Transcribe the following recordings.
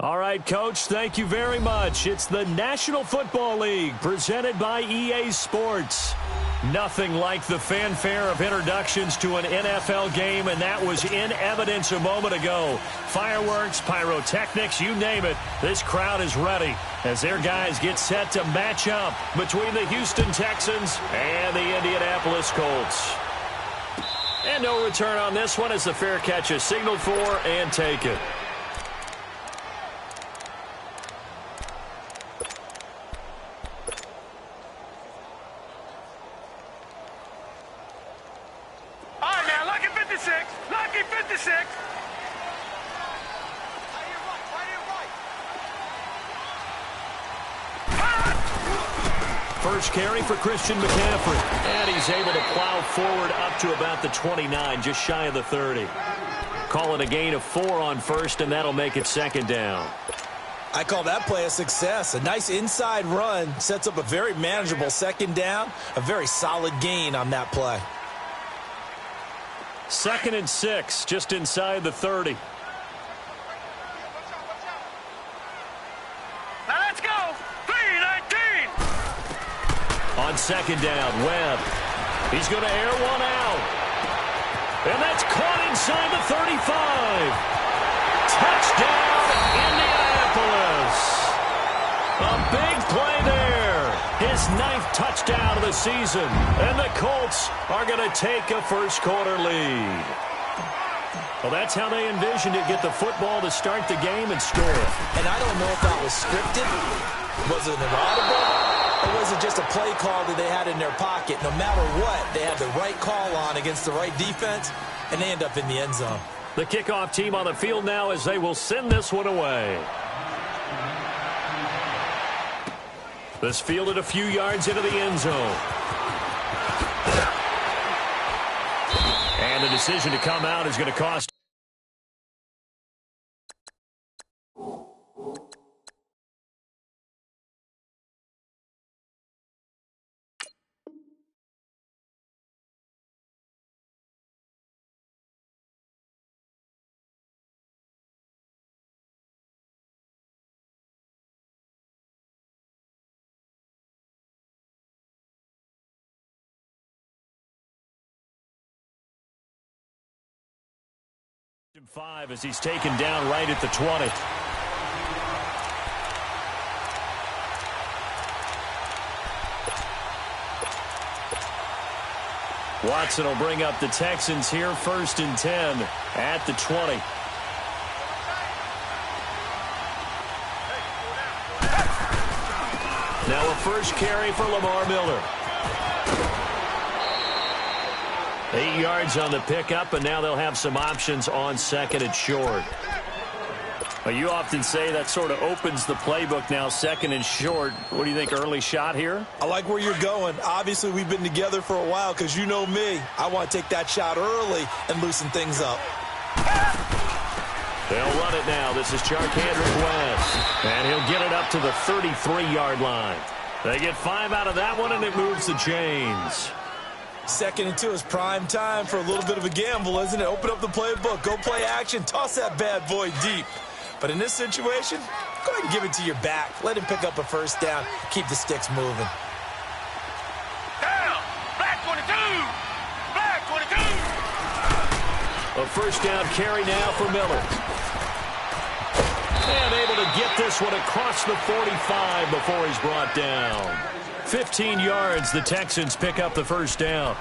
All right, Coach, thank you very much. It's the National Football League presented by EA Sports. Nothing like the fanfare of introductions to an NFL game, and that was in evidence a moment ago. Fireworks, pyrotechnics, you name it. This crowd is ready as their guys get set to match up between the Houston Texans and the Indianapolis Colts. And no return on this one as the fair catch is signaled for and taken. First carry for Christian McCaffrey. And he's able to plow forward up to about the 29, just shy of the 30. Call it a gain of 4 on first, and that'll make it second down. I call that play a success. A nice inside run sets up a very manageable second down. A very solid gain on that play. 2nd and 6, just inside the 30. Now let's go. 3-19. On second down, Webb. He's going to air one out. And that's caught inside the 35. Touchdown, Indianapolis. A big play there. His 9th touchdown of the season. And the Colts are going to take a first-quarter lead. Well, that's how they envisioned it. Get the football to start the game and score. And I don't know if that was scripted. Was it an audible? Or was it just a play call that they had in their pocket? No matter what, they had the right call on against the right defense, and they end up in the end zone. The kickoff team on the field now as they will send this one away. This fielded a few yards into the end zone. And the decision to come out is going to cost. Five as he's taken down right at the 20. Watson will bring up the Texans here 1st and 10 at the 20. Now a first carry for Lamar Miller. 8 yards on the pickup, and now they'll have some options on 2nd and short. Well, you often say that sort of opens the playbook now, 2nd and short. What do you think, early shot here? I like where you're going. Obviously, we've been together for a while because you know me. I want to take that shot early and loosen things up. They'll run it now. This is Charkandrick West, and he'll get it up to the 33-yard line. They get 5 out of that one, and it moves the chains. 2nd and 2 is prime time for a little bit of a gamble, isn't it? Open up the playbook, go play action, toss that bad boy deep. But in this situation, go ahead and give it to your back. Let him pick up a first down. Keep the sticks moving. Down. Black 22. Black 22. A first down carry now for Miller. And able to get this one across the 45 before he's brought down. 15 yards, the Texans pick up the first down.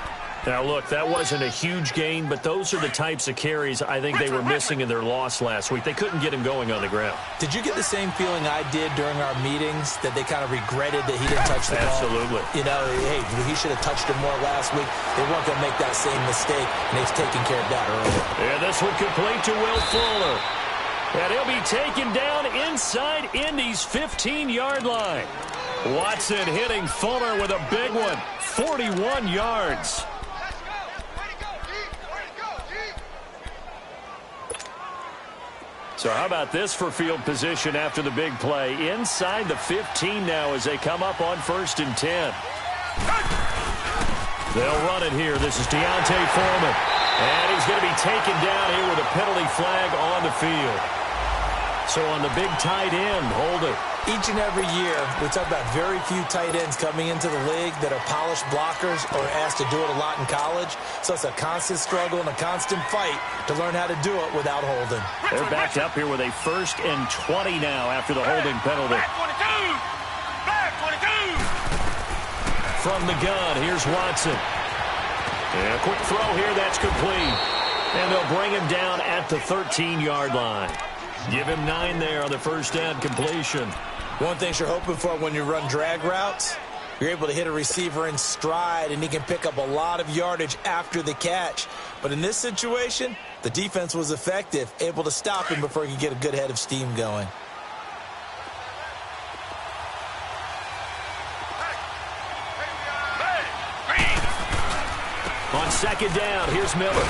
Now, look, that wasn't a huge gain, but those are the types of carries I think they were missing in their loss last week. They couldn't get him going on the ground. Did you get the same feeling I did during our meetings, that they kind of regretted that he didn't touch the ball? Absolutely. You know, hey, he should have touched it more last week. They weren't going to make that same mistake, and they've taken care of that early. And this one complete to Will Fuller. And he'll be taken down inside Indy's 15-yard line. Watson hitting Fuller with a big one, 41 yards. So how about this for field position after the big play? Inside the 15 now as they come up on 1st and 10. They'll run it here. This is Deontay Foreman. And he's going to be taken down here with a penalty flag on the field. So on the big tight end, hold it. Each and every year, we talk about very few tight ends coming into the league that are polished blockers or asked to do it a lot in college. So it's a constant struggle and a constant fight to learn how to do it without holding. They're backed up here with a 1st and 20 now after the holding penalty. Back 22. Back 22. From the gun, here's Watson. And a quick throw here, that's complete. And they'll bring him down at the 13-yard line. Give him 9 there on the first down completion. One thing you're hoping for when you run drag routes, you're able to hit a receiver in stride, and he can pick up a lot of yardage after the catch. But in this situation, the defense was effective, able to stop him before he could get a good head of steam going. On 2nd down, here's Miller.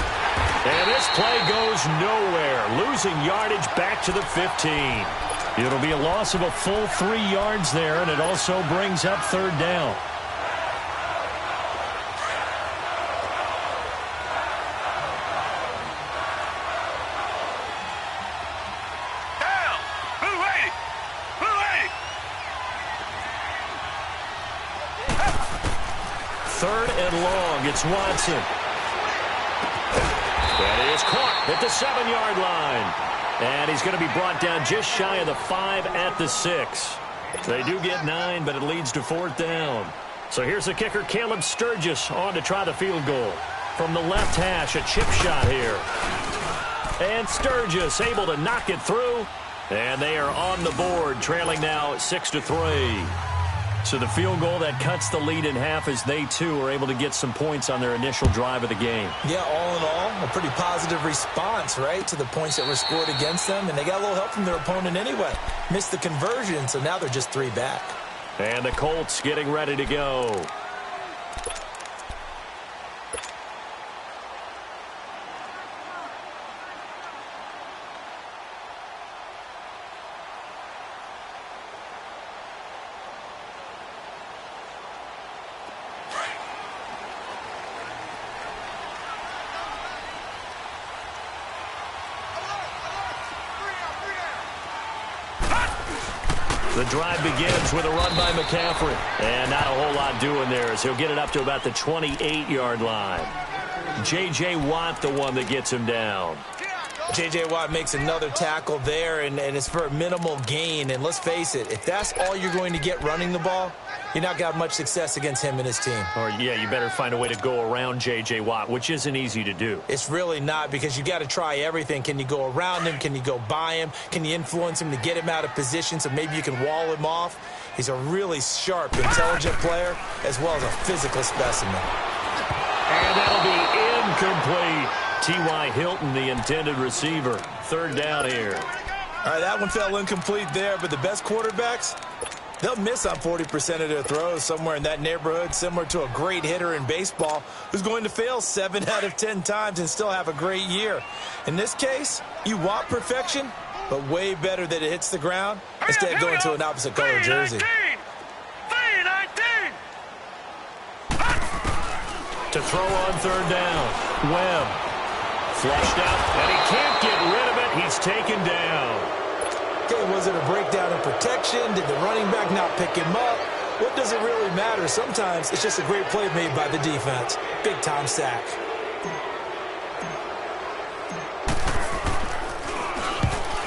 And this play goes nowhere, losing yardage back to the 15. It'll be a loss of a full 3 yards there, and it also brings up 3rd down. Down. Move 80. Move 80. 3rd and long, it's Watson. And he is caught at the 7-yard line. And he's going to be brought down just shy of the 5 at the 6. They do get 9, but it leads to 4th down. So here's the kicker, Caleb Sturgis, on to try the field goal. From the left hash, a chip shot here. And Sturgis able to knock it through. And they are on the board, trailing now 6-3. So the field goal that cuts the lead in half as they, too, are able to get some points on their initial drive of the game. Yeah, all in all, a pretty positive response, right, to the points that were scored against them. And they got a little help from their opponent anyway. Missed the conversion, so now they're just 3 back. And the Colts getting ready to go. The drive begins with a run by McCaffrey. And not a whole lot doing there as he'll get it up to about the 28-yard line. J.J. Watt, the one that gets him down. J.J. Watt makes another tackle there, and it's for a minimal gain. And let's face it, if that's all you're going to get running the ball, you're not going to have much success against him and his team. Or, yeah, you better find a way to go around J.J. Watt, which isn't easy to do. It's really not, because you got to try everything. Can you go around him? Can you go by him? Can you influence him to get him out of position so maybe you can wall him off? He's a really sharp, intelligent player, as well as a physical specimen. And that'll be incomplete. T.Y. Hilton, the intended receiver. 3rd down here. All right, that one fell incomplete there, but the best quarterbacks, they'll miss on 40% of their throws, somewhere in that neighborhood, similar to a great hitter in baseball who's going to fail 7 out of 10 times and still have a great year. In this case, you want perfection, but way better that it hits the ground instead of going to an opposite color jersey. 3-19. To throw on 3rd down. Webb. Flushed out, and he can't get rid of it. He's taken down. Okay, was it a breakdown in protection? Did the running back not pick him up? What does it really matter? Sometimes it's just a great play made by the defense. Big-time sack.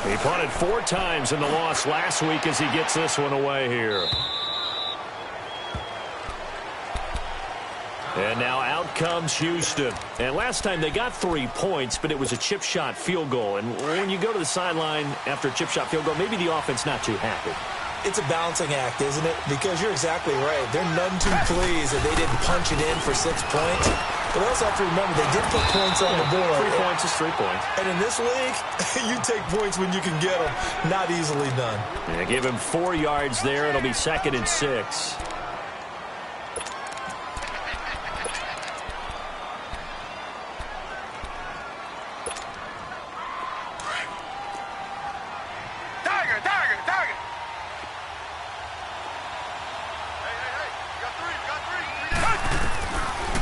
He punted 4 times in the loss last week as he gets this one away here. And now out comes Houston. And last time they got 3 points, but it was a chip shot field goal. And when you go to the sideline after a chip shot field goal, maybe the offense not too happy. It's a balancing act, isn't it? Because you're exactly right. They're none too pleased that they didn't punch it in for 6 points. But they also have to remember they did put points on the board. 3 points is 3 points. And in this league, you take points when you can get them. Not easily done. Yeah, give him 4 yards there. It'll be 2nd and 6.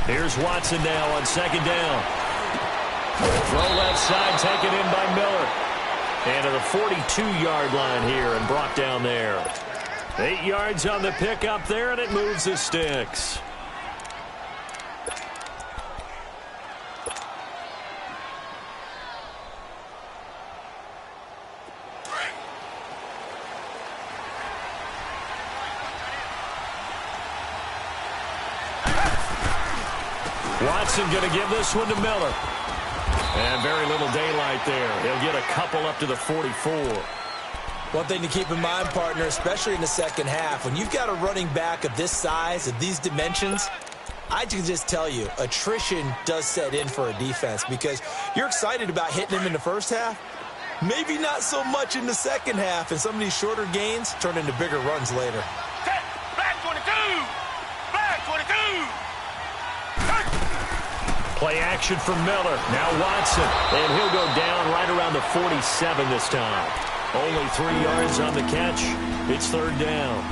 Here's Watson now on 2nd down. Throw left side taken in by Miller. And to the 42-yard line here and brought down there. 8 yards on the pickup there, and it moves the sticks. Watson going to give this one to Miller. And very little daylight there. He'll get a couple up to the 44. One thing to keep in mind, partner, especially in the second half, when you've got a running back of this size, of these dimensions, I can just tell you, attrition does set in for a defense because you're excited about hitting him in the first half. Maybe not so much in the second half, and some of these shorter gains turn into bigger runs later. Set. Back 22. Back 22. Play action from Miller. Now Watson. And he'll go down right around the 47 this time. Only 3 yards on the catch. It's third down.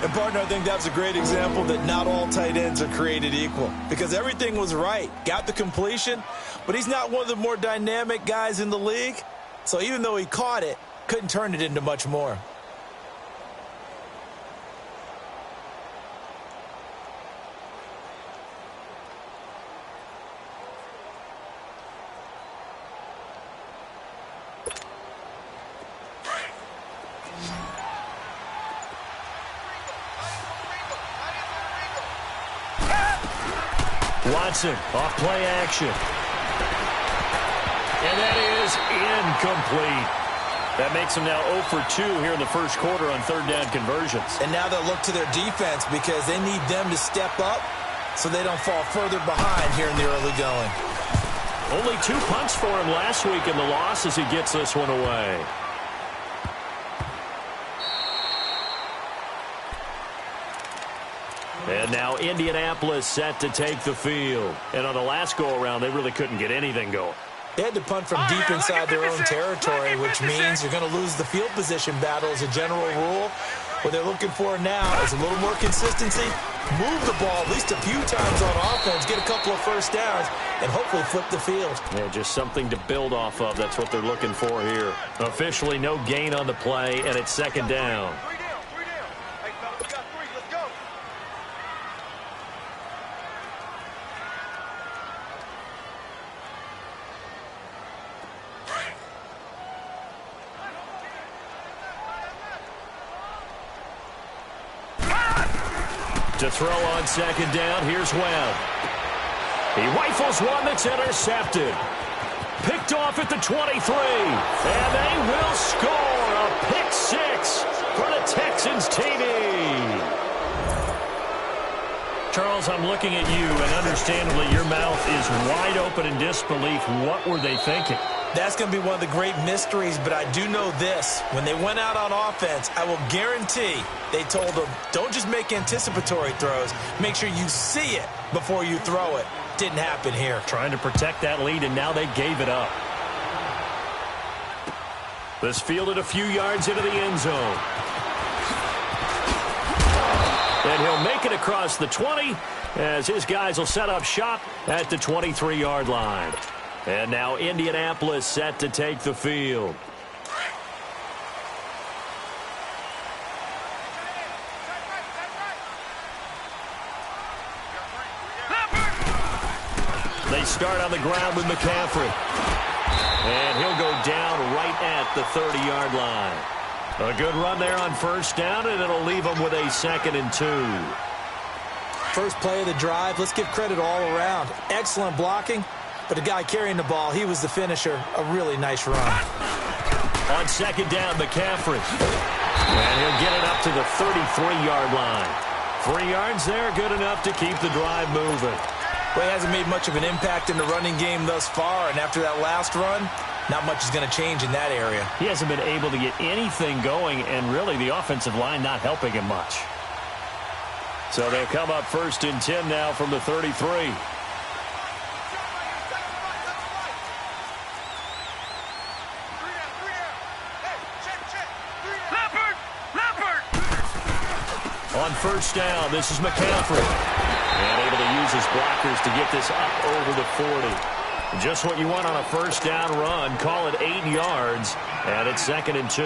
And, partner, I think that's a great example that not all tight ends are created equal because everything was right. Got the completion, but he's not one of the more dynamic guys in the league. So even though he caught it, couldn't turn it into much more. Watson off play action. And that is incomplete. That makes them now 0 for 2 here in the first quarter on third down conversions. And now they'll look to their defense because they need them to step up so they don't fall further behind here in the early going. Only 2 punts for him last week in the loss as he gets this one away. And now Indianapolis set to take the field. And on the last go-around, they really couldn't get anything going. They had to punt from deep inside their own territory, which means you're going to lose the field position battle as a general rule. What they're looking for now is a little more consistency, move the ball at least a few times on offense, get a couple of first downs, and hopefully flip the field. Yeah, just something to build off of. That's what they're looking for here. Officially no gain on the play, and it's second down. To throw on second down, here's Webb. He rifles one that's intercepted. Picked off at the 23. And they will score a pick six for the Texans TV. Charles, I'm looking at you, and understandably your mouth is wide open in disbelief. What were they thinking? That's going to be one of the great mysteries, but I do know this. When they went out on offense, I will guarantee they told them, don't just make anticipatory throws. Make sure you see it before you throw it. Didn't happen here. Trying to protect that lead, and now they gave it up. This fielded a few yards into the end zone. And he'll make it across the 20 as his guys will set up shop at the 23-yard line. And now Indianapolis set to take the field. They start on the ground with McCaffrey. And he'll go down right at the 30-yard line. A good run there on first down, and it'll leave them with a 2nd and 2. First play of the drive, let's give credit all around. Excellent blocking. But the guy carrying the ball, he was the finisher. A really nice run. On second down, McCaffrey. And he'll get it up to the 33-yard line. 3 yards there, good enough to keep the drive moving. Well, he hasn't made much of an impact in the running game thus far, and after that last run, not much is going to change in that area. He hasn't been able to get anything going, and really the offensive line not helping him much. So they'll come up 1st and 10 now from the 33. On first down, this is McCaffrey. And able to use his blockers to get this up over the 40. Just what you want on a first down run. Call it 8 yards, and it's 2nd and 2.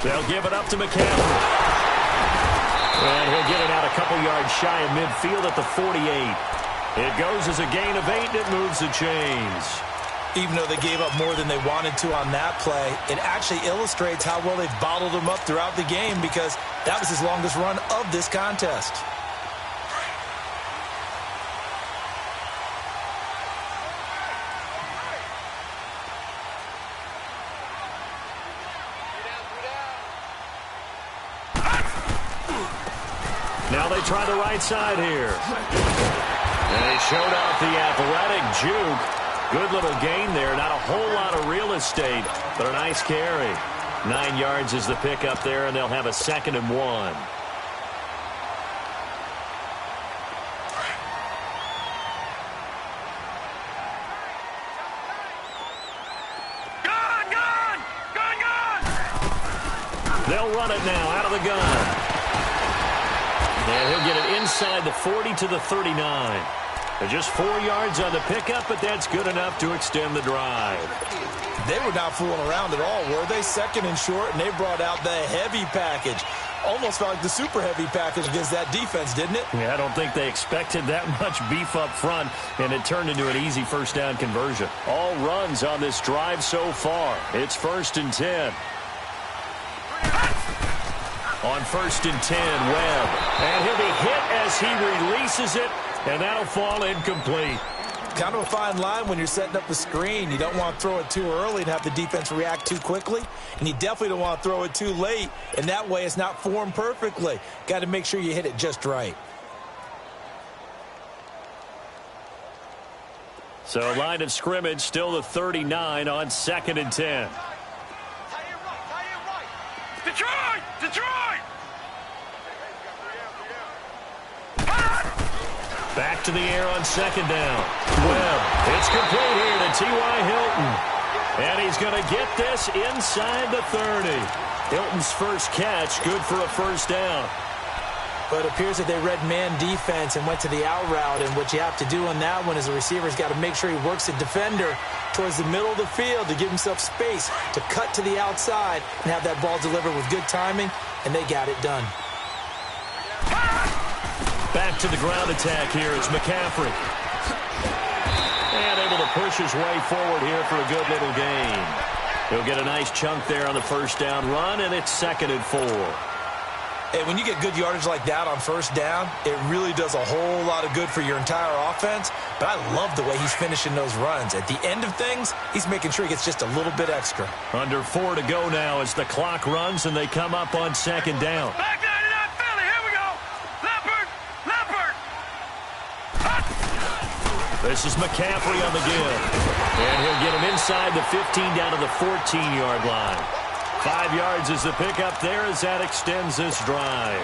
They'll give it up to McCaffrey. And he'll get it out a couple yards shy of midfield at the 48. It goes as a gain of 8, and it moves the chains. Even though they gave up more than they wanted to on that play, it actually illustrates how well they've bottled them up throughout the game because that was his longest run of this contest. Now they try the right side here. And he showed off the athletic juke. Good little gain there. Not a whole lot of real estate, but a nice carry. 9 yards is the pickup there, and they'll have a 2nd and 1. They'll run it now out of the gun. And he'll get it inside the 40 to the 39. They're just 4 yards on the pickup, but that's good enough to extend the drive. They were not fooling around at all, were they? 2nd and short, and they brought out the heavy package. Almost felt like the super heavy package against that defense, didn't it? Yeah, I don't think they expected that much beef up front, and it turned into an easy first down conversion. All runs on this drive so far. It's 1st and 10. On 1st and 10, Webb. And he'll be hit as he releases it, and that'll fall incomplete. Kind of a fine line when you're setting up the screen. You don't want to throw it too early and have the defense react too quickly. And you definitely don't want to throw it too late, and that way it's not formed perfectly. Got to make sure you hit it just right. So line of scrimmage still the 39 on 2nd and 10. Detroit! Detroit! Back to the air on 2nd down. Webb, it's complete here to T.Y. Hilton. And he's going to get this inside the 30. Hilton's first catch, good for a first down. But it appears that they read man defense and went to the out route. And what you have to do on that one is the receiver's got to make sure he works the defender towards the middle of the field to give himself space to cut to the outside and have that ball delivered with good timing, and they got it done. Back to the ground attack here. It's McCaffrey. And able to push his way forward here for a good little gain. He'll get a nice chunk there on the first down run, and it's 2nd and 4. Hey, when you get good yardage like that on first down, it really does a whole lot of good for your entire offense. But I love the way he's finishing those runs. At the end of things, he's making sure he gets just a little bit extra. Under 4 to go now as the clock runs and they come up on 2nd down. Back 99 Philly, here we go! Leopard! Leopard! This is McCaffrey on the give. And he'll get him inside the 15 down to the 14-yard line. 5 yards is the pickup there as that extends this drive.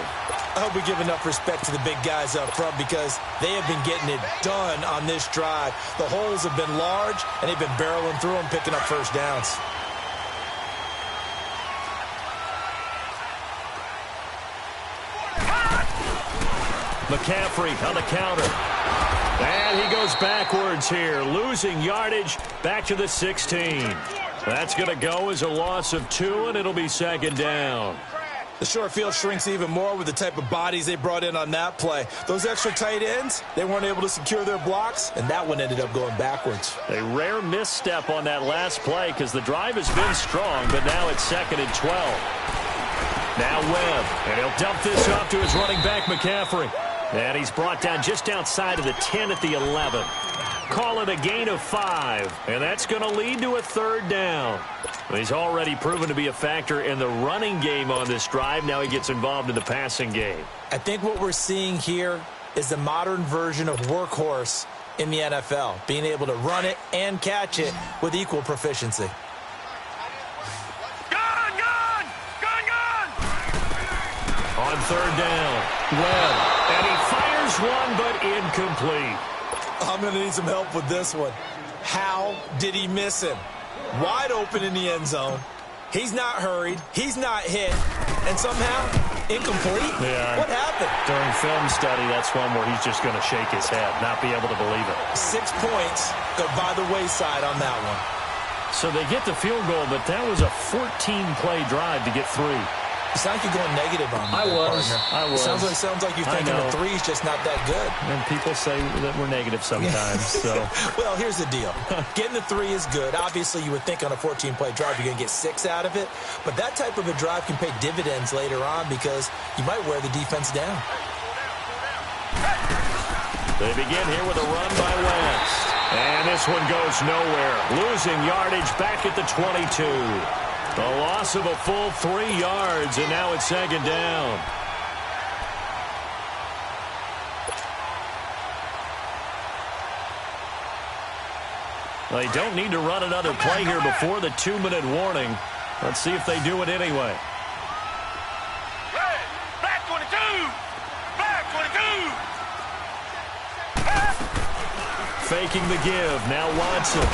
I hope we give enough respect to the big guys up front because they have been getting it done on this drive. The holes have been large, and they've been barreling through them, picking up first downs. McCaffrey on the counter. And he goes backwards here, losing yardage back to the 16. That's going to go as a loss of 2, and it'll be 2nd down. The short field shrinks even more with the type of bodies they brought in on that play. Those extra tight ends, they weren't able to secure their blocks, and that one ended up going backwards. A rare misstep on that last play because the drive has been strong, but now it's 2nd and 12. Now Webb, and he'll dump this off to his running back, McCaffrey. And he's brought down just outside of the 10 at the 11. Call it a gain of 5, and that's going to lead to a 3rd down. He's already proven to be a factor in the running game on this drive. Now he gets involved in the passing game. I think what we're seeing here is the modern version of workhorse in the NFL, being able to run it and catch it with equal proficiency. Gun! Gun! Gun! Gun! On 3rd down, Webb, and he fires one, but incomplete. I'm going to need some help with this one. How did he miss him? Wide open in the end zone. He's not hurried. He's not hit. And somehow, incomplete? Yeah. What happened? During film study, that's one where he's just going to shake his head, not be able to believe it. 6 points go by the wayside on that one. So they get the field goal, but that was a 14-play drive to get 3. It's like you're going negative on me, I was. Sounds like you're thinking the 3's just not that good. And people say that we're negative sometimes. So, well, here's the deal. Getting the 3 is good. Obviously, you would think on a 14-play drive you're going to get 6 out of it. But that type of a drive can pay dividends later on because you might wear the defense down. They begin here with a run by Wentz. And this one goes nowhere. Losing yardage back at the 22. A loss of a full 3 yards, and now it's second down. They don't need to run another play here before the 2-minute warning. Let's see if they do it anyway. Hey, black 22! Black 22! Faking the give. Now Watson.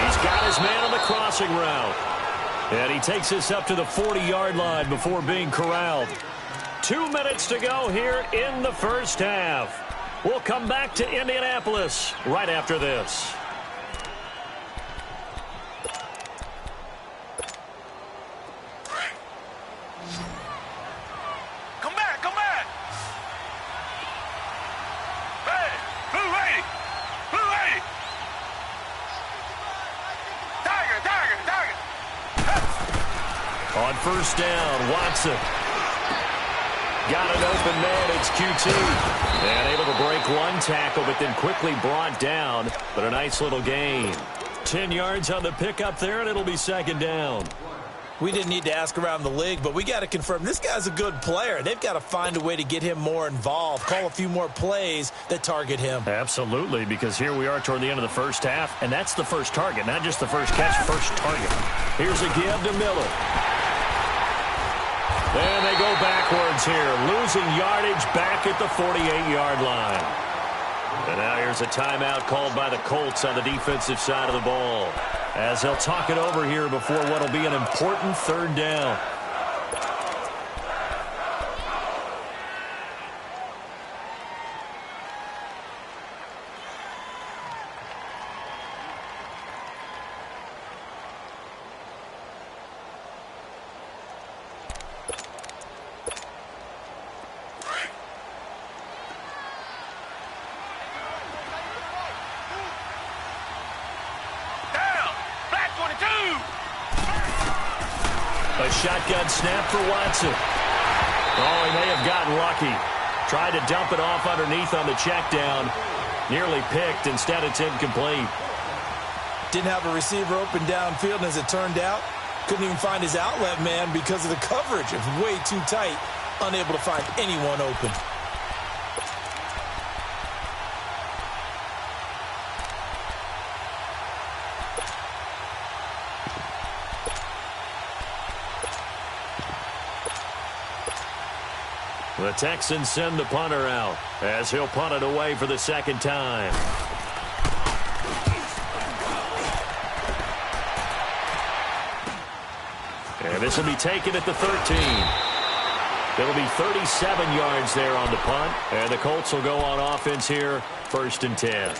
He's got his man on the crossing route. And he takes this up to the 40-yard line before being corralled. 2 minutes to go here in the first half. We'll come back to Indianapolis right after this. Come back, come back! Hey, who ready? Who ready? Tiger, tiger, tiger! On first down, Watson. Got an open man, it's QT. And able to break one tackle, but then quickly brought down. But a nice little gain. 10 yards on the pickup there, and it'll be second down. We didn't need to ask around the league, but we got to confirm this guy's a good player. They've got to find a way to get him more involved, call a few more plays that target him. Absolutely, because here we are toward the end of the first half, and that's the first target, not just the first catch, first target. Here's a give to Miller. And they go backwards here, losing yardage back at the 48-yard line. And now here's a timeout called by the Colts on the defensive side of the ball, as they'll talk it over here before what will be an important third down. A shotgun snap for Watson. Oh, he may have gotten lucky. Tried to dump it off underneath on the check down. Nearly picked. Instead, it's incomplete. Didn't have a receiver open downfield, and as it turned out, couldn't even find his outlet man because of the coverage. It was way too tight. Unable to find anyone open. The Texans send the punter out as he'll punt it away for the second time. And this will be taken at the 13. It'll be 37 yards there on the punt. And the Colts will go on offense here, 1st and 10.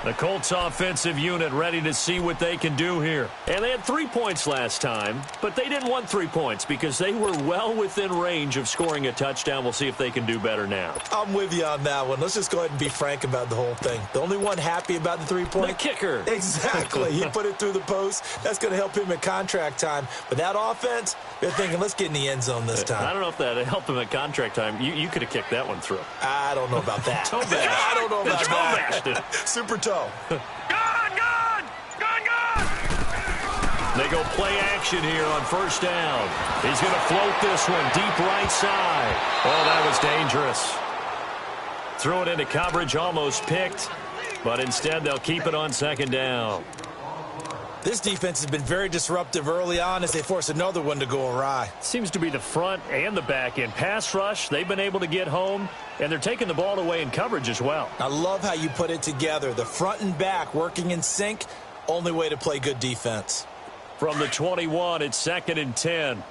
The Colts offensive unit ready to see what they can do here. And they had 3 points last time, but they didn't want 3 points because they were well within range of scoring a touchdown. We'll see if they can do better now. I'm with you on that one. Let's just go ahead and be frank about the whole thing. The only one happy about the 3-point? The kicker. Exactly. He put it through the post. That's going to help him at contract time. But that offense, they're thinking, let's get in the end zone this time. I don't know if that helped him at contract time. You could have kicked that one through. I don't know about that. Toe bash. I don't know about that. Toe bashed it. Super toe. Gun, gun! Gun, gun! They go play action here on first down. He's going to float this one deep right side. Oh, that was dangerous. Throw it into coverage, almost picked. But instead, they'll keep it on second down. This defense has been very disruptive early on as they force another one to go awry. Seems to be the front and the back end. Pass rush, they've been able to get home, and they're taking the ball away in coverage as well. I love how you put it together. The front and back working in sync, only way to play good defense. From the 21, it's 2nd and 10.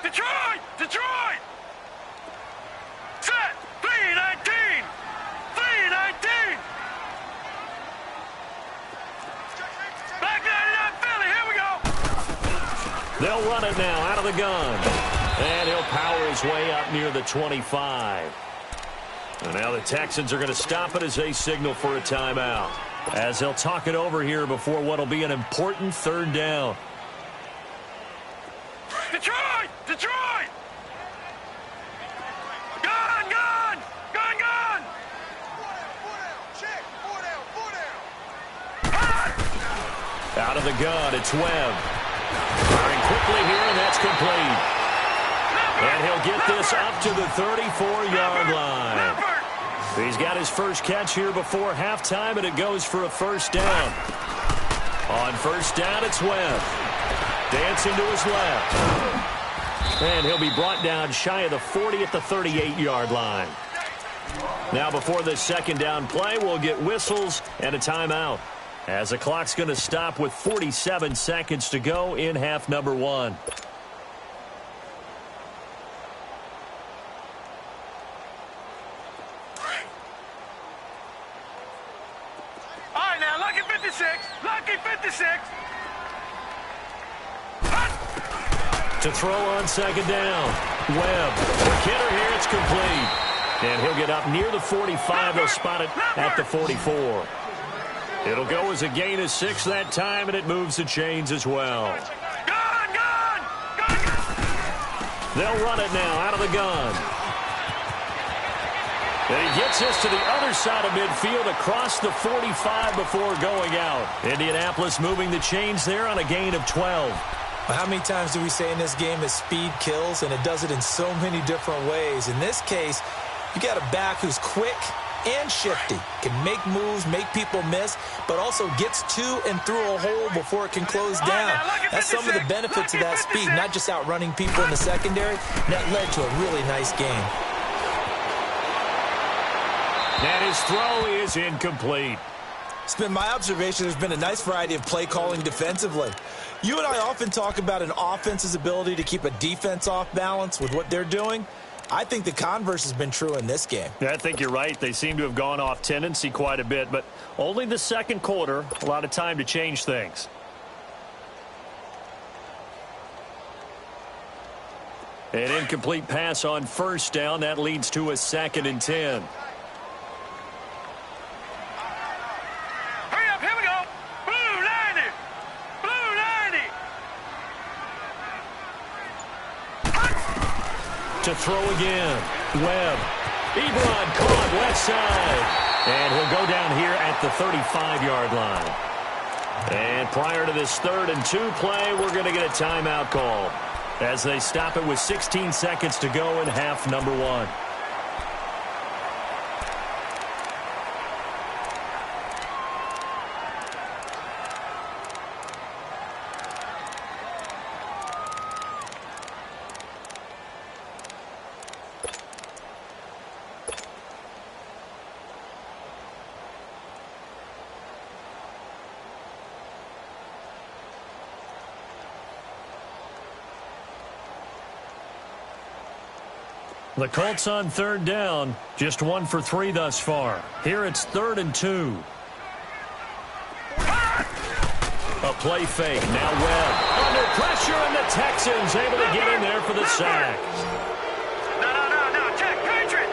Detroit! Detroit! Set! 3-19! 3-19! Back 99 Philly, here we go! They'll run it now out of the gun. And he'll power his way up near the 25. And now the Texans are going to stop it as they signal for a timeout, as they'll talk it over here before what will be an important 3rd down. Detroit! Detroit! Gun! Gun! Gun! Gun! Check! 4 down! Out of the gun, it's Webb. Firing quickly here, and that's complete. And he'll get this up to the 34-yard line. He's got his first catch here before halftime, and it goes for a 1st down. On 1st down, it's Webb. Dancing to his left. And he'll be brought down shy of the 40 at the 38-yard line. Now before this 2nd down play, we'll get whistles and a timeout, as the clock's going to stop with 47 seconds to go in half number 1. Lucky 56. To throw on 2nd down. Webb. The kidder here, it's complete. And he'll get up near the 45. They'll spot it at the 44. It'll go as a gain of 6 that time, and it moves the chains as well. Gun! Gun! Gun! They'll run it now out of the gun. And he gets this to the other side of midfield across the 45 before going out. Indianapolis moving the chains there on a gain of 12. Well, how many times do we say in this game that speed kills, and it does it in so many different ways? In this case, you got a back who's quick and shifty, can make moves, make people miss, but also gets to and through a hole before it can close down. That's some of the benefits of that speed, not just outrunning people in the secondary. That led to a really nice game. And his throw is incomplete. It's been my observation there's been a nice variety of play calling defensively. You and I often talk about an offense's ability to keep a defense off balance with what they're doing. I think the converse has been true in this game. Yeah, I think you're right. They seem to have gone off tendency quite a bit, but only the 2nd quarter, a lot of time to change things. An incomplete pass on 1st down. That leads to a 2nd and 10. Hurry up, here we go. Blue 90. Blue 90. To throw again. Webb. Ebron caught left side. And he'll go down here at the 35-yard line. And prior to this 3rd and 2 play, we're going to get a timeout call as they stop it with 16 seconds to go in half number 1. The Colts on 3rd down, just 1 for 3 thus far. Here it's 3rd and 2. A play fake. Now Webb under pressure, and the Texans able to get in there for the sack. No. Check. Patriot.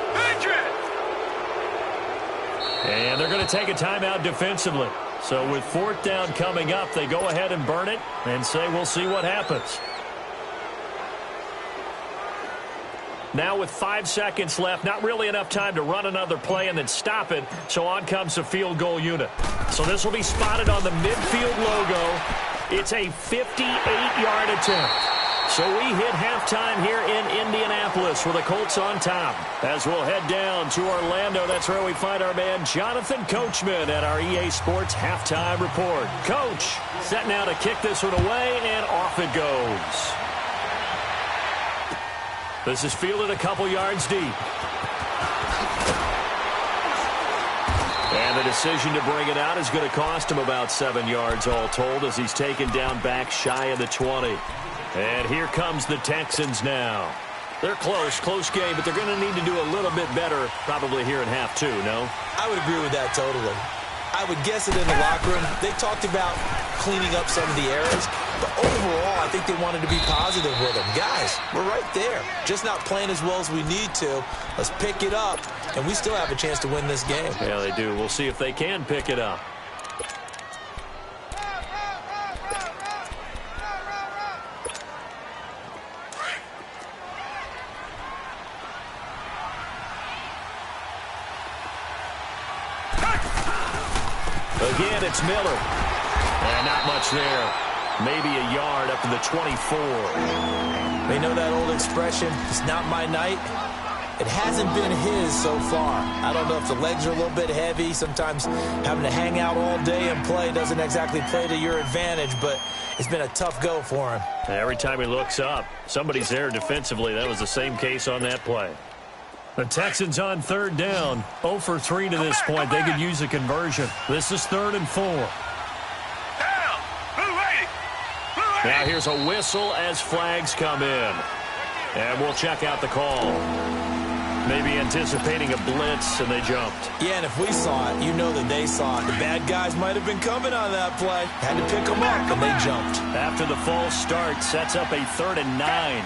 And they're going to take a timeout defensively. So with 4th down coming up, they go ahead and burn it and say we'll see what happens. Now with 5 seconds left, not really enough time to run another play and then stop it, so on comes the field goal unit. So this will be spotted on the midfield logo. It's a 58-yard attempt. So we hit halftime here in Indianapolis with the Colts on top. As we'll head down to Orlando, that's where we find our man Jonathan Coachman at our EA Sports Halftime Report. Coach, set now to kick this one away, and off it goes. This is fielded a couple yards deep. And the decision to bring it out is going to cost him about 7 yards all told as he's taken down back shy of the 20. And here comes the Texans now. They're close game, but they're going to need to do a little bit better probably here in half two, no? I would agree with that totally. I would guess it in the locker room. They talked about cleaning up some of the errors, but overall, I think they wanted to be positive with them. Guys, we're right there. Just not playing as well as we need to. Let's pick it up, and we still have a chance to win this game. Yeah, they do. We'll see if they can pick it up. Again, it's Miller. And not much there. Maybe a yard up to the 24. They know that old expression, it's not my night. It hasn't been his so far. I don't know if the legs are a little bit heavy. Sometimes having to hang out all day and play doesn't exactly play to your advantage, but it's been a tough go for him. Every time he looks up, somebody's there defensively. That was the same case on that play. The Texans on third down. 0 for 3 to this point. They could use a conversion. This is 3rd and 4. Now here's a whistle as flags come in. And we'll check out the call. Maybe anticipating a blitz, and they jumped. Yeah, and if we saw it, you know that they saw it. The bad guys might have been coming on that play. Had to pick them up, and they jumped. After the false start, sets up a 3rd and 9.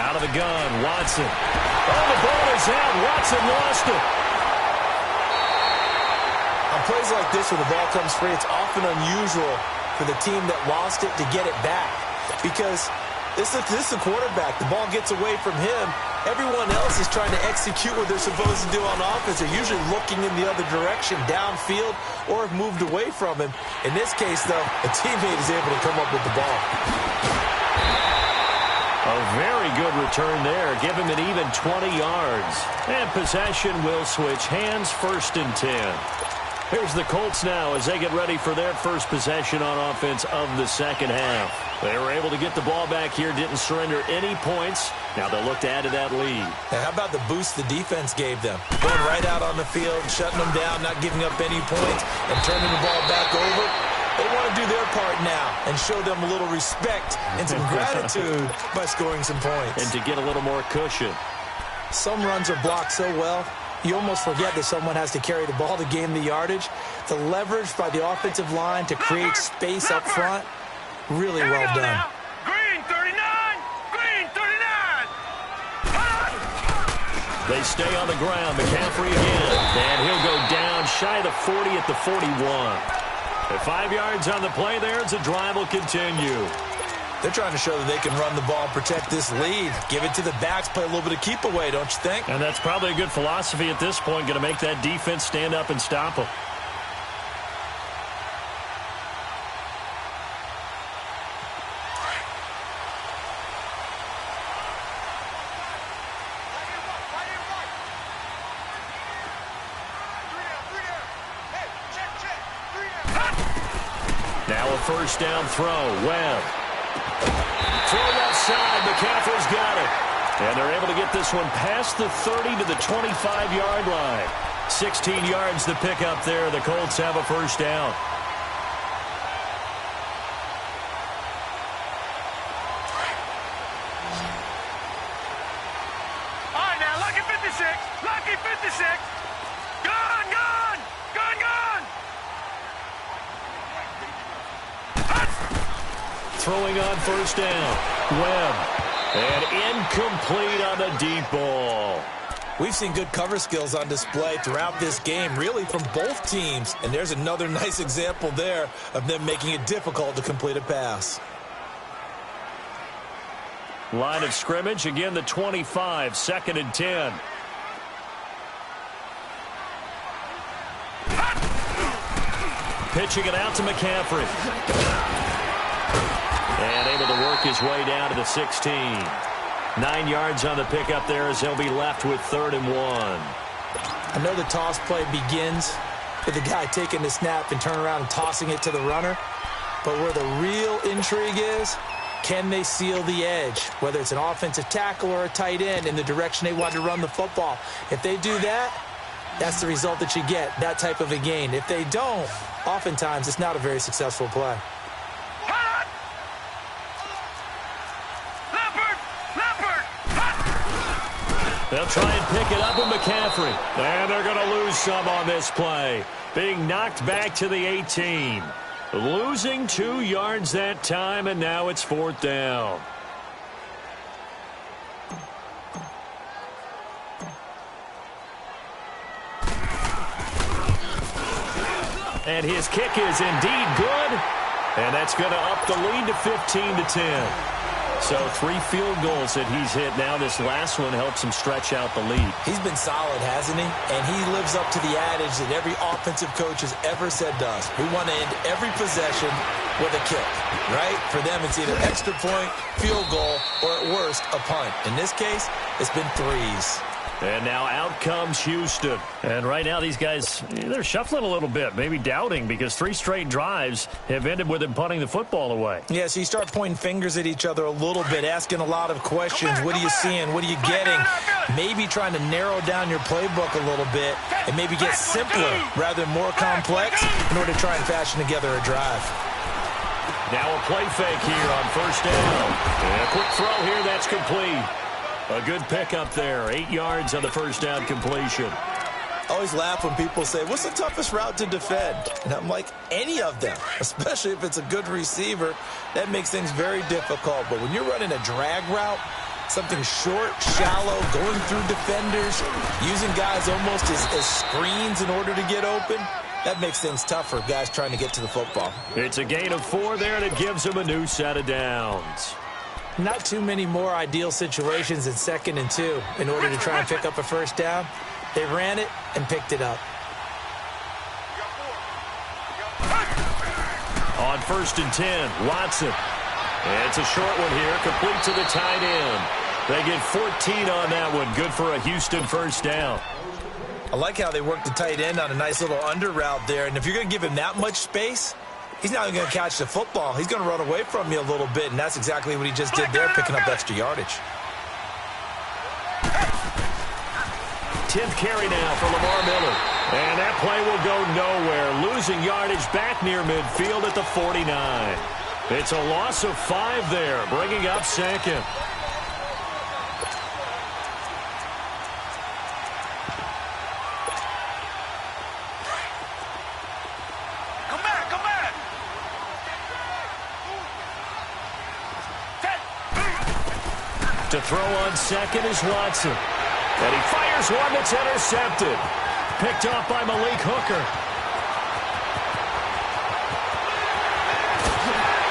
Out of the gun, Watson. Oh, the ball is out. Watson lost it. On plays like this where the ball comes free, it's often unusual for the team that lost it to get it back. Because this is the quarterback. The ball gets away from him. Everyone else is trying to execute what they're supposed to do on offense. They're usually looking in the other direction, downfield, or have moved away from him. In this case, though, a teammate is able to come up with the ball. A very good return there. Give him an even 20 yards. And possession will switch hands, 1st and 10. Here's the Colts now as they get ready for their first possession on offense of the second half. They were able to get the ball back here, didn't surrender any points. Now they'll look to add to that lead. Now, how about the boost the defense gave them? Going right out on the field, shutting them down, not giving up any points, and turning the ball back over. They want to do their part now and show them a little respect and some gratitude by scoring some points. And to get a little more cushion. Some runs are blocked so well, you almost forget that someone has to carry the ball to gain the yardage. The leverage by the offensive line to create space up front, really well done. Now. Green 39! Green 39! They stay on the ground. McCaffrey again. And he'll go down shy of the 40 at the 41. At 5 yards on the play there as the drive will continue. They're trying to show that they can run the ball and protect this lead. Give it to the backs, play a little bit of keep away, don't you think? And that's probably a good philosophy at this point, going to make that defense stand up and stop them. Now a 1st down throw. Webb. Throw left side. McCaffrey's got it. And they're able to get this one past the 30 to the 25-yard line. 16 yards to pick up there. The Colts have a 1st down. All right, now, lucky 56. Lucky 56. Gone, gone. Gone, gone. Throwing on 1st down. Webb. And incomplete on the deep ball. We've seen good cover skills on display throughout this game, really from both teams. And there's another nice example there of them making it difficult to complete a pass. Line of scrimmage, again the 25, 2nd and 10. Pitching it out to McCaffrey. And able to work his way down to the 16. 9 yards on the pickup there as he'll be left with 3rd and 1. I know the toss play begins with the guy taking the snap and turning around and tossing it to the runner. But where the real intrigue is, can they seal the edge? Whether it's an offensive tackle or a tight end in the direction they want to run the football. If they do that, that's the result that you get, that type of a gain. If they don't, oftentimes it's not a very successful play. Hot! Leopard! Leopard! Hot! They'll try and pick it up with McCaffrey. And they're going to lose some on this play. Being knocked back to the 18. Losing 2 yards that time, and now it's 4th down. And his kick is indeed good. And that's going to up the lead to 15-10. So 3 field goals that he's hit now. This last one helps him stretch out the lead. He's been solid, hasn't he? And he lives up to the adage that every offensive coach has ever said to us. We want to end every possession with a kick, right? For them, it's either extra point, field goal, or at worst, a punt. In this case, it's been 3s. And now out comes Houston. And right now these guys, they're shuffling a little bit, maybe doubting, because 3 straight drives have ended with him punting the football away. Yeah, so you start pointing fingers at each other a little bit, asking a lot of questions. What are you seeing? What are you getting? Maybe trying to narrow down your playbook a little bit and maybe get simpler rather than more complex in order to try and fashion together a drive. Now a play fake here on 1st down. And a quick throw here, that's complete. A good pickup there. 8 yards on the 1st down completion. I always laugh when people say, what's the toughest route to defend? And I'm like, any of them, especially if it's a good receiver. That makes things very difficult. But when you're running a drag route, something short, shallow, going through defenders, using guys almost as screens in order to get open, that makes things tough for guys trying to get to the football. It's a gain of 4 there, and it gives them a new set of downs. Not too many more ideal situations in 2nd and 2 in order to try and pick up a 1st down. They ran it and picked it up. On 1st and 10, Watson. And it's a short one here, complete to the tight end. They get 14 on that one. Good for a Houston 1st down. I like how they work the tight end on a nice little under route there. And if you're going to give him that much space, he's not going to catch the football. He's going to run away from you a little bit, and that's exactly what he just did there, picking up extra yardage. 10th carry now for Lamar Miller. And that play will go nowhere. Losing yardage back near midfield at the 49. It's a loss of 5 there, bringing up 2nd. To throw on 2nd is Watson. And he fires one that's intercepted. Picked off by Malik Hooker.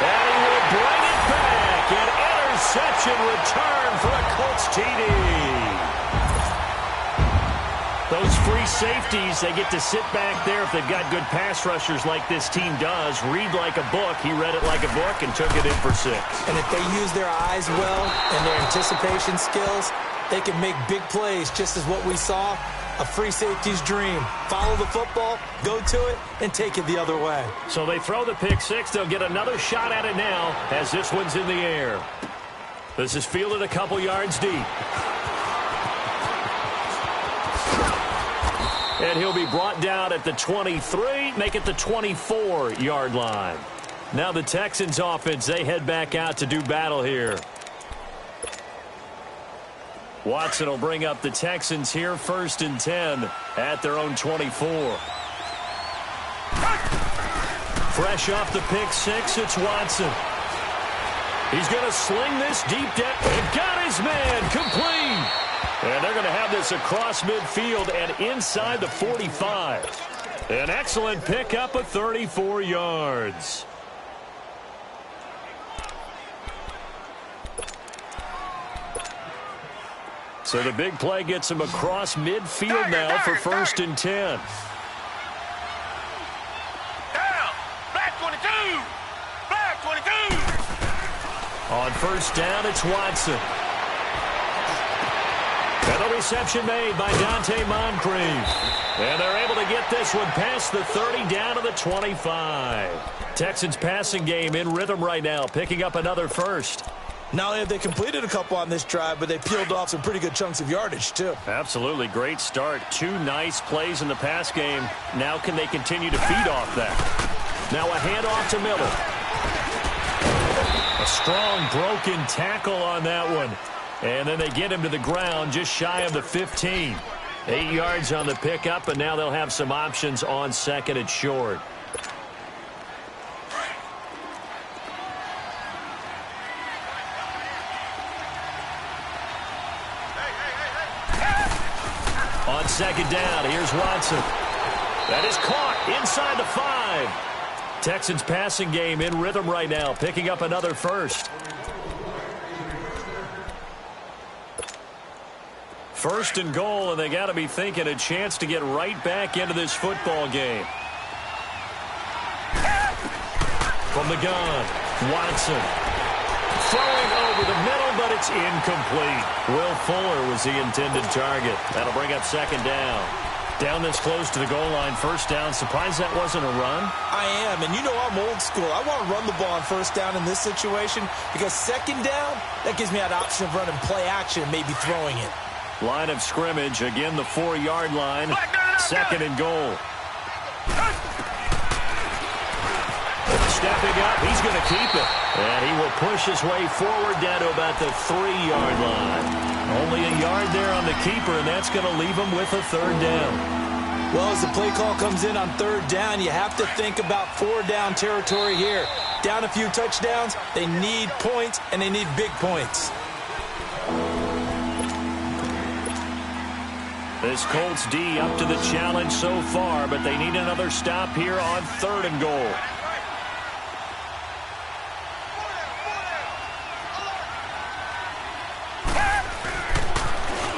And he will bring it back. An interception return for a Colts TD. Those free safeties, they get to sit back there if they've got good pass rushers like this team does. Read like a book. He read it like a book and took it in for 6. And if they use their eyes well and their anticipation skills, they can make big plays, just as what we saw, a free safety's dream. Follow the football, go to it, and take it the other way. So they throw the pick 6. They'll get another shot at it now as this one's in the air. This is fielded a couple yards deep. And he'll be brought down at the 23, make it the 24-yard line. Now the Texans offense, they head back out to do battle here. Watson will bring up the Texans here, 1st and 10 at their own 24. Fresh off the pick 6, it's Watson. He's going to sling this deep down and got his man complete. And they're going to have this across midfield and inside the 45. An excellent pickup of 34 yards. So the big play gets him across midfield now for 1st and 10. Down. Black 22. Black 22. On 1st down, it's Watson. And the reception made by Dante Moncrief. And they're able to get this one past the 30 down to the 25. Texans passing game in rhythm right now, picking up another 1st. Not only have they completed a couple on this drive, but they peeled off some pretty good chunks of yardage, too. Absolutely. Great start. 2 nice plays in the pass game. Now can they continue to feed off that? Now a handoff to Miller. A strong broken tackle on that one. And then they get him to the ground just shy of the 15. 8 yards on the pickup, and now they'll have some options on second and short. On second down, here's Watson. That is caught inside the 5. Texans passing game in rhythm right now, picking up another first. First and goal, and they got to be thinking a chance to get right back into this football game. From the gun, Watson. Throwing over the middle, but it's incomplete. Will Fuller was the intended target. That'll bring up second down. Down this close to the goal line, first down. Surprised that wasn't a run? I am, and you know I'm old school. I want to run the ball on first down in this situation because second down, that gives me that option of running play action and maybe throwing it. Line of scrimmage, again the 4-yard line. Second and goal. Stepping up, he's going to keep it. And he will push his way forward down to about the 3-yard line. Only a yard there on the keeper, and that's going to leave him with a third down. Well, as the play call comes in on third down, you have to think about 4-down territory here. Down a few touchdowns, they need points, and they need big points. This Colts D up to the challenge so far, but they need another stop here on third and goal.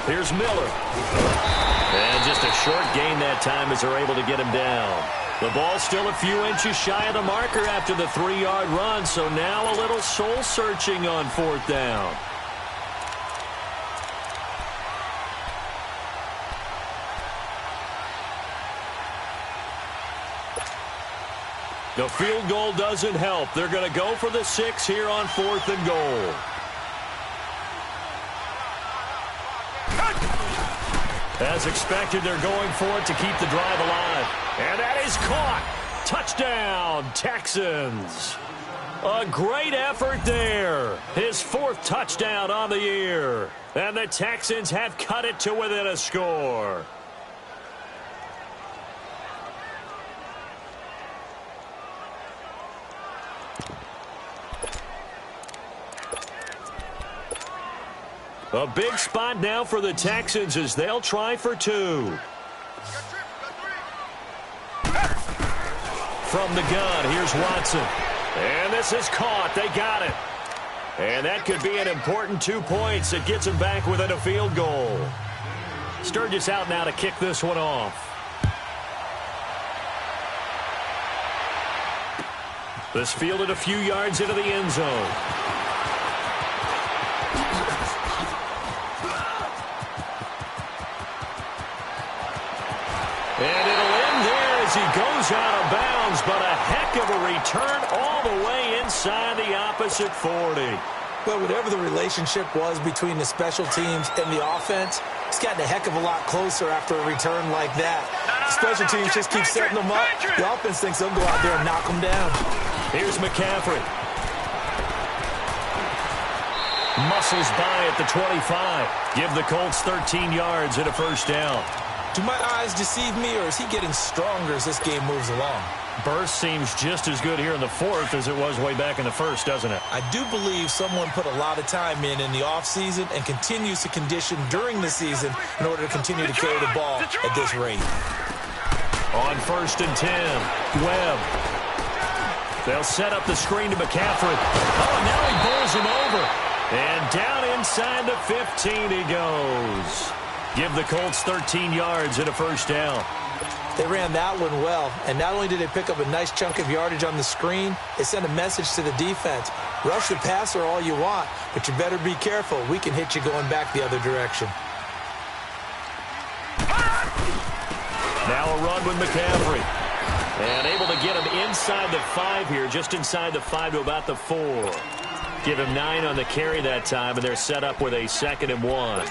Here's Miller. And just a short gain that time as they're able to get him down. The ball's still a few inches shy of the marker after the 3-yard run, so now a little soul-searching on fourth down. The field goal doesn't help. They're going to go for the 6 here on fourth and goal. As expected, they're going for it to keep the drive alive. And that is caught. Touchdown, Texans. A great effort there. His 4th touchdown on the year. And the Texans have cut it to within a score. A big spot now for the Texans as they'll try for 2. From the gun, here's Watson. And this is caught. They got it. And that could be an important 2 points. It gets them back within a field goal. Sturgis out now to kick this one off. This fielded a few yards into the end zone. And it'll end there as he goes out of bounds, but a heck of a return all the way inside the opposite 40. Well, whatever the relationship was between the special teams and the offense, it's gotten a heck of a lot closer after a return like that. The special teams just keep setting them up. The offense thinks they'll go out there and knock them down. Here's McCaffrey. Muscles by at the 25. Give the Colts 13 yards and a first down. Do my eyes deceive me, or is he getting stronger as this game moves along? Burst seems just as good here in the 4th as it was way back in the 1st, doesn't it? I do believe someone put a lot of time in the offseason and continues to condition during the season in order to continue to carry the ball at this rate. On 1st and 10, Webb. They'll set up the screen to McCaffrey. Oh, and now he bowls him over. And down inside the 15 he goes. Give the Colts 13 yards and a first down. They ran that one well, and not only did they pick up a nice chunk of yardage on the screen, they sent a message to the defense. Rush the passer all you want, but you better be careful. We can hit you going back the other direction. Now a run with McCaffrey. And able to get him inside the 5 here, just inside the 5 to about the 4. Give him 9 on the carry that time, and they're set up with a 2nd and 1.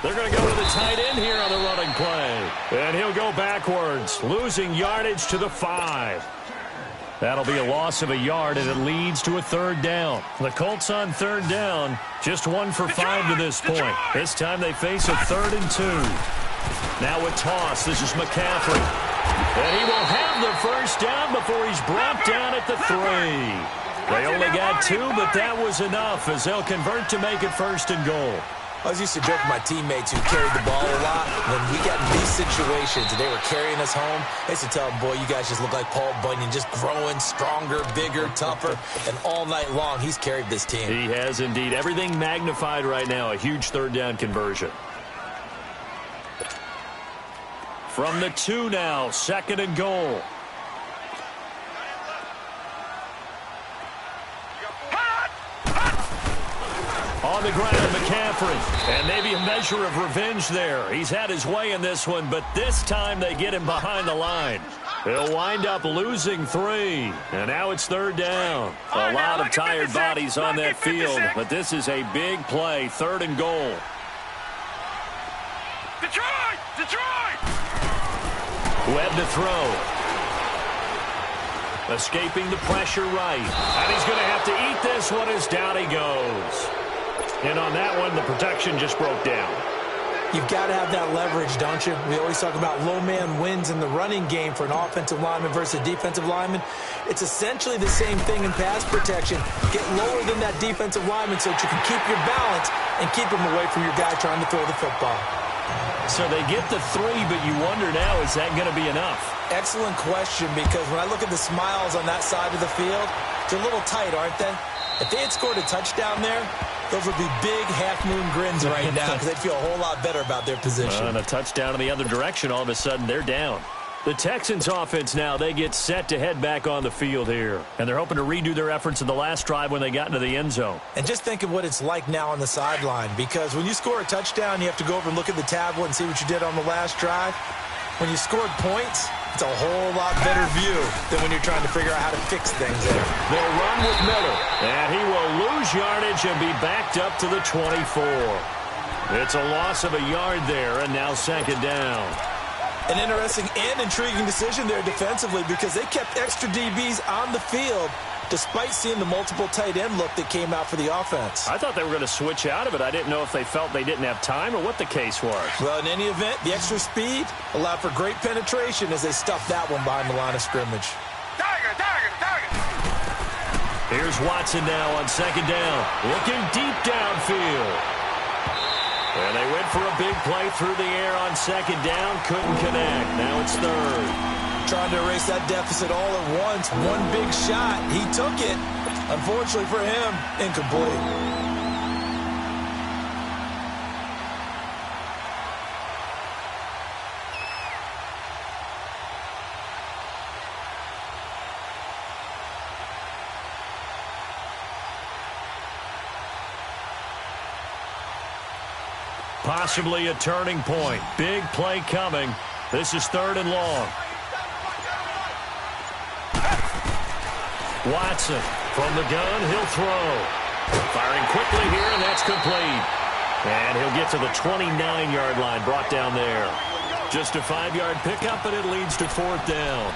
They're going to go to the tight end here on the running play. And he'll go backwards, losing yardage to the 5. That'll be a loss of a yard, and it leads to a 3rd down. The Colts on 3rd down, just 1 for 5 to this point. This time they face a 3rd and 2. Now a toss. This is McCaffrey. And he will have the 1st down before he's brought down at the 3. They only got 2, but that was enough as they'll convert to make it 1st and goal. I was used to joke with my teammates who carried the ball a lot. When we got in these situations and they were carrying us home, I used to tell them, boy, you guys just look like Paul Bunyan, just growing stronger, bigger, tougher. And all night long, he's carried this team. He has indeed. Everything magnified right now. A huge 3rd down conversion. From the 2 now, 2nd and goal. On the ground, McCaffrey. And maybe a measure of revenge there. He's had his way in this one, but this time they get him behind the line. He'll wind up losing 3. And now it's 3rd down. A lot of tired bodies on that field, but this is a big play. 3rd and goal. Detroit! Detroit! Webb to throw. Escaping the pressure right. And he's going to have to eat this one as down he goes. And on that one, the protection just broke down. You've got to have that leverage, don't you? We always talk about low man wins in the running game for an offensive lineman versus a defensive lineman. It's essentially the same thing in pass protection. Get lower than that defensive lineman so that you can keep your balance and keep him away from your guy trying to throw the football. So they get the 3, but you wonder now, is that going to be enough? Excellent question, because when I look at the smiles on that side of the field, they're a little tight, aren't they? If they had scored a touchdown there, those would be big half-moon grins right now because they'd feel a whole lot better about their position. And a touchdown in the other direction, all of a sudden they're down. The Texans offense now, they get set to head back on the field here. And they're hoping to redo their efforts in the last drive when they got into the end zone. And just think of what it's like now on the sideline, because when you score a touchdown, you have to go over and look at the tablet and see what you did on the last drive. When you scored points, it's a whole lot better view than when you're trying to figure out how to fix things there. They'll run with Miller, and he will lose yardage and be backed up to the 24. It's a loss of a yard there, and now 2nd down. An interesting and intriguing decision there defensively, because they kept extra DBs on the field despite seeing the multiple tight end look that came out for the offense. I thought they were going to switch out of it. I didn't know if they felt they didn't have time or what the case was. Well, in any event, the extra speed allowed for great penetration as they stuffed that one behind the line of scrimmage. Target! Here's Watson now on 2nd down, looking deep downfield. And they went for a big play through the air on 2nd down, couldn't connect. Now it's 3rd. Trying to erase that deficit all at once. One big shot. He took it. Unfortunately for him, incomplete. Possibly a turning point. Big play coming. This is 3rd and long. Watson from the gun. He'll throw. Firing quickly here, and that's complete. And he'll get to the 29-yard line, brought down there. Just a 5-yard pickup, but it leads to 4th down.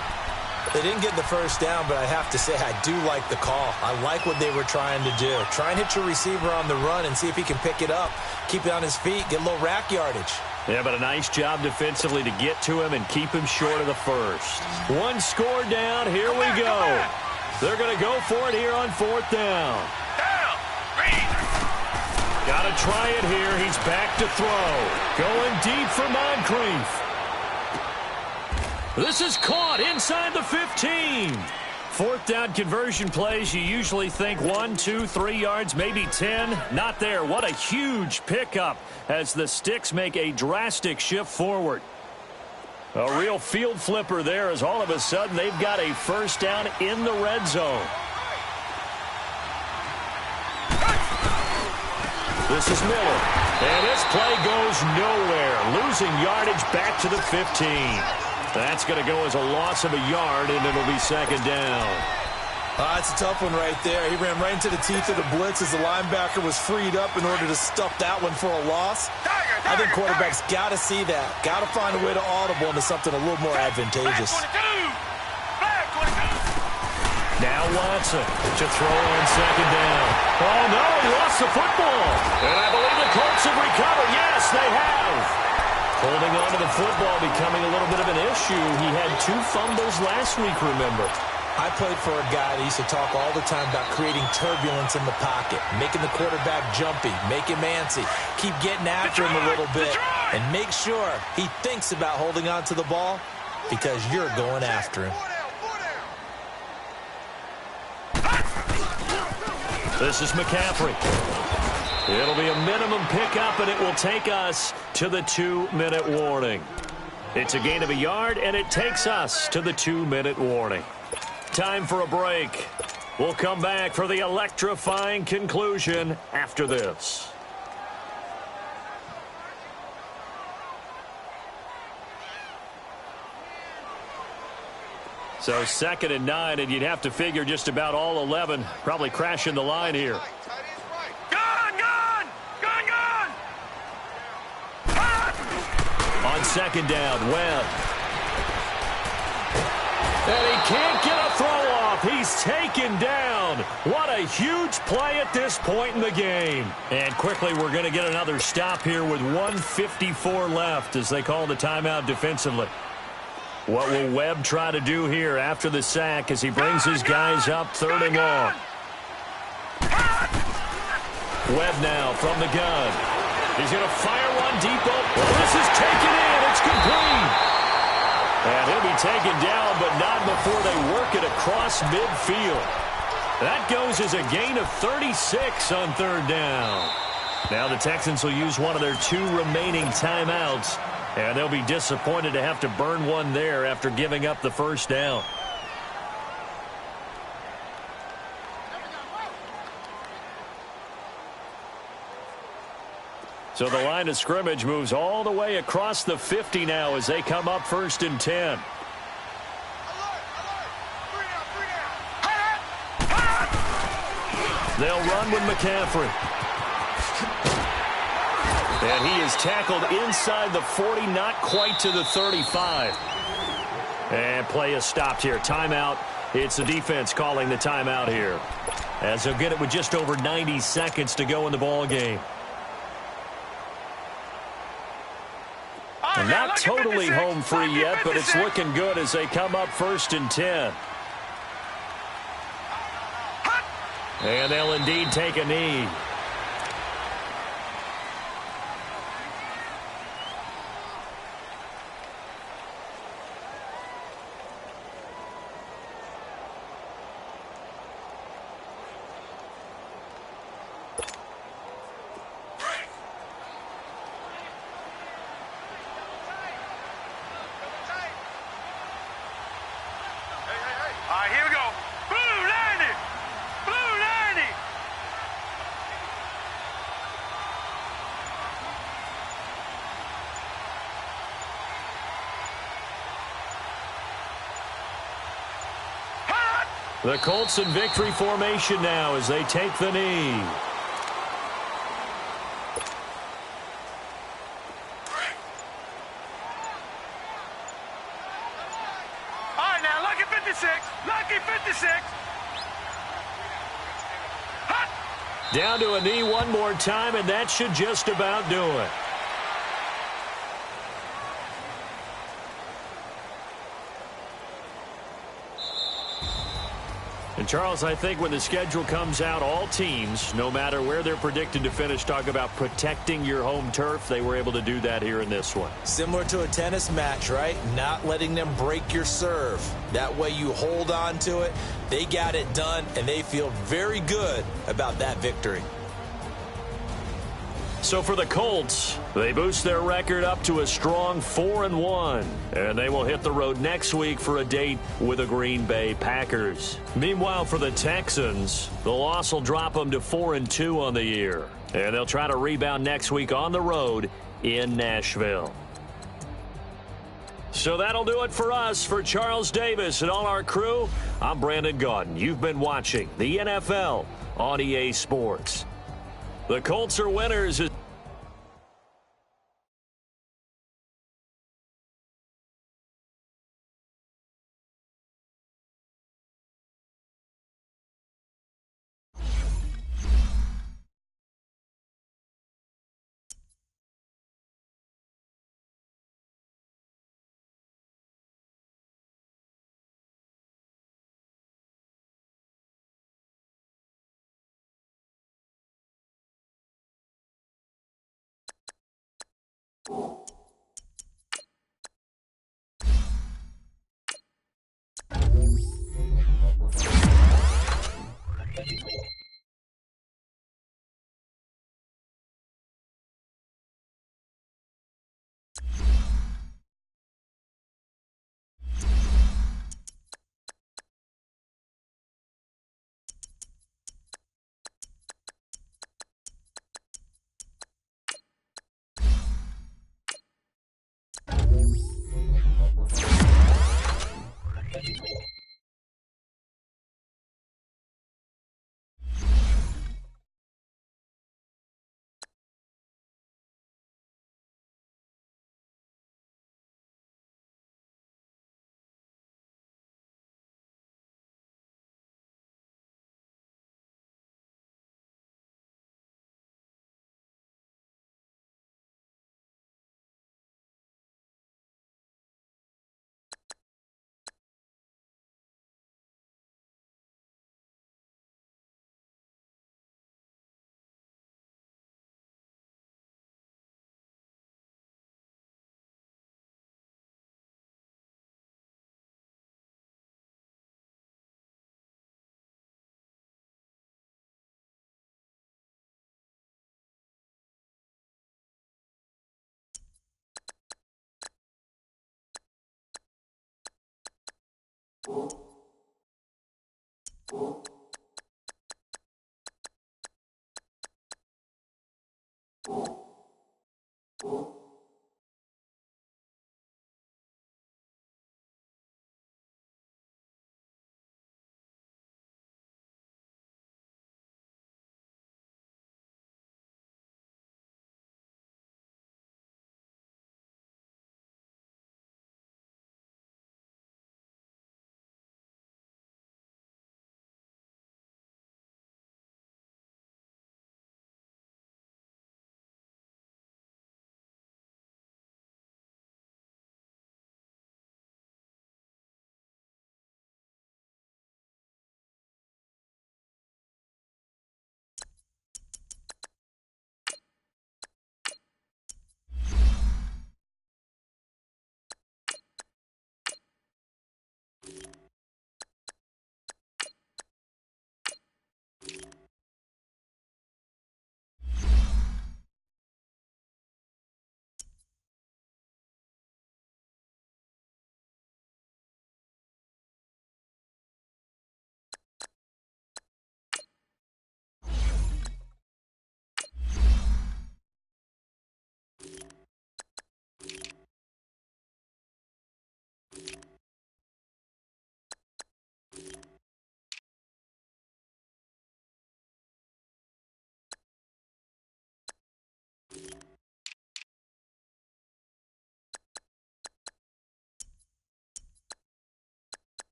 They didn't get the 1st down, but I have to say I do like the call. I like what they were trying to do. Try and hit your receiver on the run and see if he can pick it up. Keep it on his feet, get a little rack yardage. Yeah, but a nice job defensively to get to him and keep him short of the 1st. One score down. Here we go. They're going to go for it here on 4th down. Got to try it here. He's back to throw. Going deep for Moncrief. This is caught inside the 15. 4th down conversion plays, you usually think 1, 2, 3 yards, maybe 10. Not there. What a huge pickup as the Sticks make a drastic shift forward. A real field flipper there as all of a sudden they've got a 1st down in the red zone. This is Miller. And this play goes nowhere, losing yardage back to the 15. That's going to go as a loss of a yard, and it'll be second down. It's a tough one right there. He ran right into the teeth of the blitz as the linebacker was freed up in order to stuff that one for a loss. I think quarterbacks got to see that. Got to find a way to audible into something a little more advantageous. Now Watson to throw on second down. Oh, no, he lost the football. And I believe the Colts have recovered. Yes, they have. Holding on to the football becoming a little bit of an issue. He had 2 fumbles last week, remember. I played for a guy that used to talk all the time about creating turbulence in the pocket, making the quarterback jumpy, make him antsy, keep getting after him a little bit, and make sure he thinks about holding on to the ball because you're going after him. This is McCaffrey. It'll be a minimum pickup, and it will take us to the 2-minute warning. It's a gain of a yard, and it takes us to the 2-minute warning. Time for a break. We'll come back for the electrifying conclusion after this. So 2nd and 9, and you'd have to figure just about all 11 probably crashing the line here. On second down, Webb. And he can't get a throw off. He's taken down. What a huge play at this point in the game. And quickly we're going to get another stop here with 1:54 left as they call the timeout defensively. What will Webb try to do here after the sack as he brings his guys up 3rd and long? Webb now from the gun. He's going to fire one deep. This is taken in. It's complete. And he'll be taken down, but not before they work it across midfield. That goes as a gain of 36 on 3rd down. Now the Texans will use one of their 2 remaining timeouts, and they'll be disappointed to have to burn one there after giving up the 1st down. So the line of scrimmage moves all the way across the 50 now as they come up 1st and 10. They'll run with McCaffrey. And he is tackled inside the 40, not quite to the 35. And play is stopped here. Timeout. It's the defense calling the timeout here, as they'll get it with just over 90 seconds to go in the ball game. And not totally home free yet, but it's looking good as they come up 1st and 10. And they'll indeed take a knee. The Colts in victory formation now as they take the knee. All right, now, lucky 56. Lucky 56. Hot. Down to a knee one more time, and that should just about do it. And, Charles, I think when the schedule comes out, all teams, no matter where they're predicted to finish, talk about protecting your home turf. They were able to do that here in this one. Similar to a tennis match, right? Not letting them break your serve. That way you hold on to it. They got it done, and they feel very good about that victory. So for the Colts, they boost their record up to a strong 4-1, and they will hit the road next week for a date with the Green Bay Packers. Meanwhile, for the Texans, the loss will drop them to 4-2 on the year. And they'll try to rebound next week on the road in Nashville. So that'll do it for us. For Charles Davis and all our crew, I'm Brandon Gaudin. You've been watching the NFL on EA Sports. The Colts are winners.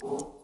you.